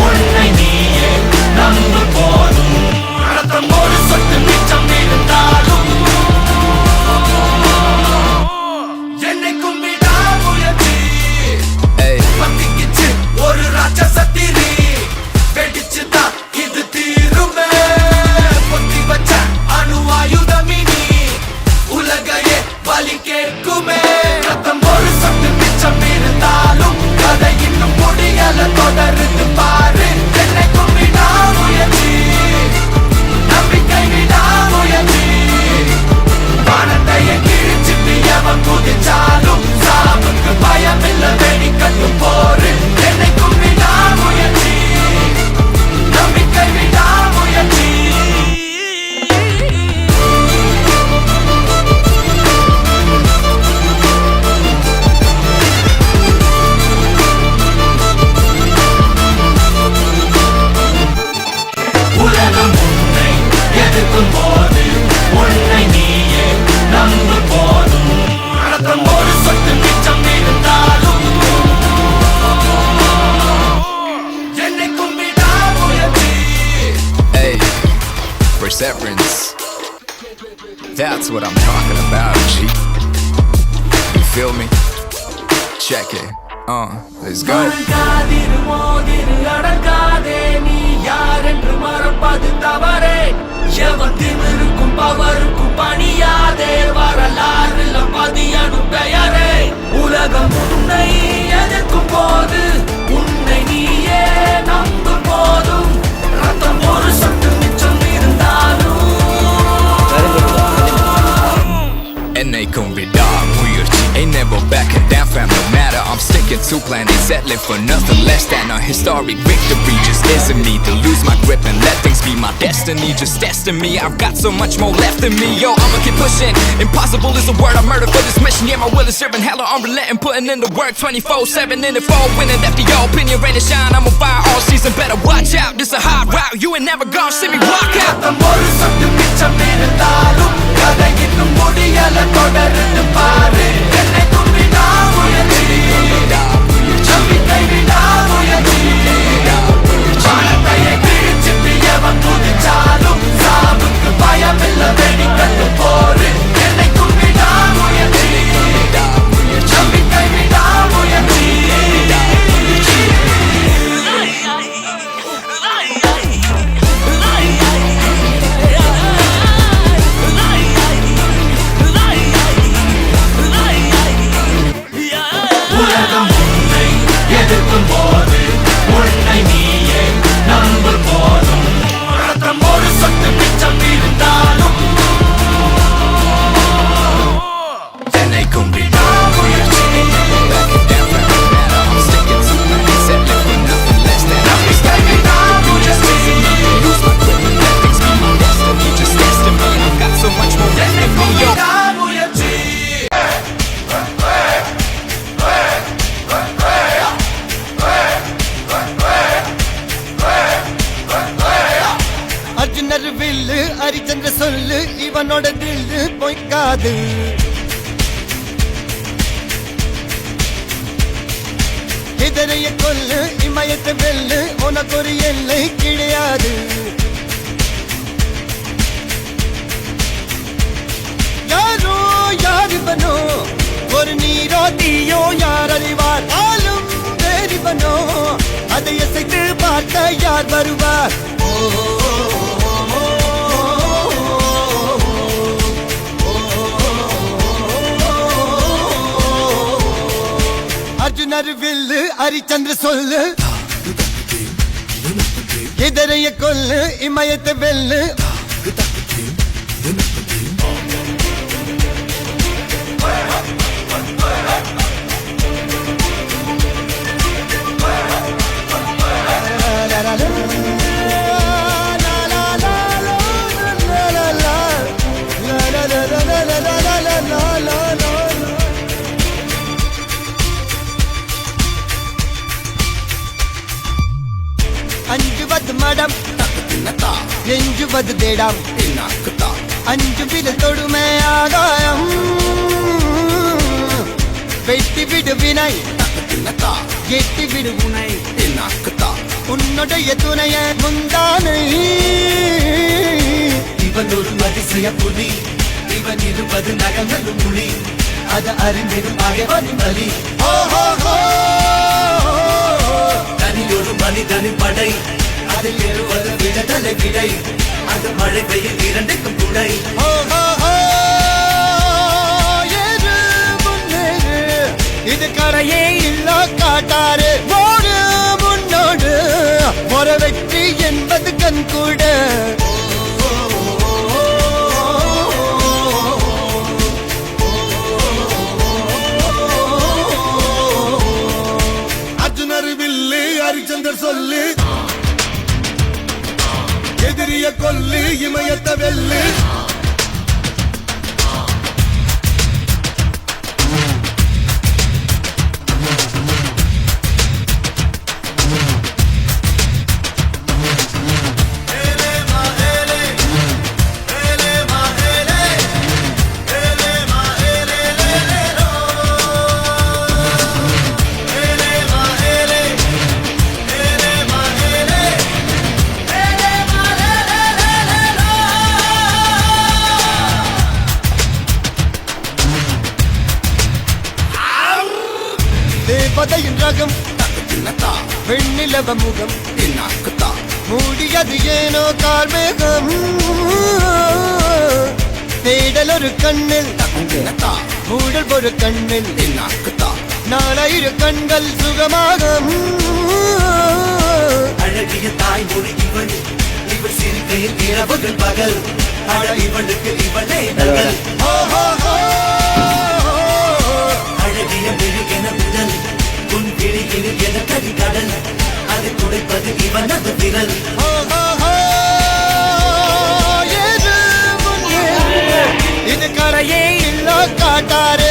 உன்னை நீயே நம்பு போதும் ரத்தம் ஒரு சொட்டு மிச்சம் இருந்தாலும் என்னை கும்பிடா முயற்சி பத்திக்கிச்சு ஒரு ராட்சசத்திரி வெடிச்சுதான் இது தீருமே பொத்தி வச்ச அணு ஆயுதமினி உலகையே பலி கேட்குமே ரத்தம் ஒரு சொட்டு மிச்சம் இருந்தாலும் கதை இன்னும் முடியல தொடருது பாரு என்னை கும்பிடா முயற்சி நம்பிக்கை விடா முயற்சி வானத்தையே கிழிச்சிட்டு எவன் குதிச்சாலும் சாவுக்கு பயமில்ல வெடிக்கட்டும் போரு என்னை கும்பிடா முயற்சி நம்பிக்கை விடா முயற்சி உலகம் உன்னை எதிர்க்கும் போது உன்னை நீயே நம்பு போதும் ரத்தம் ஒரு சொட்டு மிச்சம் இருந்தாலும் என்னை கும்பிடா முயற்சி Hey, perseverance. That's what I'm talking about, G. You feel me? Check it. Let's go. மறக்காதிரு மோதிரு Adangathey நீ யார் என்று மறப்பது தவறே எவன் திமிருக்கும் பவருக்கும் பணியாதே வரலாறுல பதியனும் பெயரே உலகம் உன்னை எதிர்க்கும் போது உன்னை நீயே நம்பு போதும் ரத்தம் ஒரு சொட்டு மிச்சம் இருந்தாலும் என்னைக்கும் விடாமுயற்சி Ain't never backing down fam, no matter I'm sticking to plan, ain't settling for nothing less than a historic victory. Just isn't me to lose my grip and let things be my destiny. Just testing me, I've got so much more left in me. Yo, I'ma keep pushing, impossible is a word I murder for this mission. Yeah, my will is serving hella unrelenting, putting in the work 24/7 in the fall, winning after your opinion, rain and shine. I'm on fire all season, better watch out, this a hard route, you ain't never gonna see me walk out. ரத்தம் ஒரு சொட்டு மிச்சம் இருந்தாலும் கதை இன்னும் முடியல தொடருது பாரு என்னை கும்பிடா முயற்சி நம்பிக்கை விடா முயற்சி வானத்தையே கிழிச்சிட்டு எவன் குதிச்சாலும் சாவுக்கு பயமில்ல வெடிக்கட்டும் போரு என்னை கும்பிடா முயற்சி நம்பிக்கை விடா முயற்சி உலகம் உன்னை எதிர்க்கும் போது உன்னை நீயே நம்பு போதும் ரத்தம் ஒரு சொட்டு மிச்சம் இருந்தாலும் என்னை கும்பிடா முயற்சி Backing down fam, no matter I'm sticking to plan, ain't settling for nothing less than நம்பிக்கை விடா முயற்சி lose my grip and let things be my destiny. Just testing me, I've got so much more left என்னை in me. Yo, கும்பிடா முயற்சி அர்ஜுனர் வில்லு ஹரிச்சந்திர சொல்லு இவனோட தில்லு பொய்க்காது எதிரைய கொல்லு இமயத்தை வெல்லு உனக்கு ஒரு எல்லை கிடையாது யாரோ யார் இவனோ ஒரு நீரோ தீயோ யார் அறிவார் ஆளும் வேறிவனோ அதை அசைத்து பார்க்க யார் வருவார் அர்ஜுனர் வில்லு ஹரிச்சந்திர சொல்லு எதிரைய கொல்லு இமயத்தை வெல்லு அஞ்சுவது மடம் எஞ்சுவது தேடம் அஞ்சு வித தொடுமை ஆகாயம் வெட்டி விடு வினை எட்டி விடு உனை உன்னுடைய துணைய முந்தானை இவன் ஒரு அதிசய புலி இவன் இருப்பது நகங்களும் புலி அத அறிந்திடும் பகைவனின் வலி தனி ஒரு மனிதனின் படை அதில் எழுவது விடுதலை விடை அந்த மழை பெய்யும் இரண்டுக்கும் துணை ஏறு முன்னேறு இது கரையே இல்ல காட்டாரு ஓடு முன்னோடு ஒரு வெற்றி என்பது கண் கூட அர்ஜுனர் வில்லு ஹரிச்சந்தர் சொல்லு எதிரிய கொல்லு இமயத்த வெல்லு தேவதையின் ரகம் வெண்ணிலவ முகம் மூடியது ஏனோ கார்மேகம் தேடல் ஒரு கண்ணில் மூடல் ஒரு கண்ணில் நாலாயிர கண்கள் சுகமாக அழகிய தாய்மொழி இவள் இவள் சிரிக்கையில் இரவுகள் பகல் அழ இவளுக்கு இவளே நகல் அழகிய மெழுகென முதல் உன் கிளியில் என கதி கடல் அதை துடைப்பது இவனது விரல் ஏறு முன்னேறு இது கரையே இல்ல காட்டாரு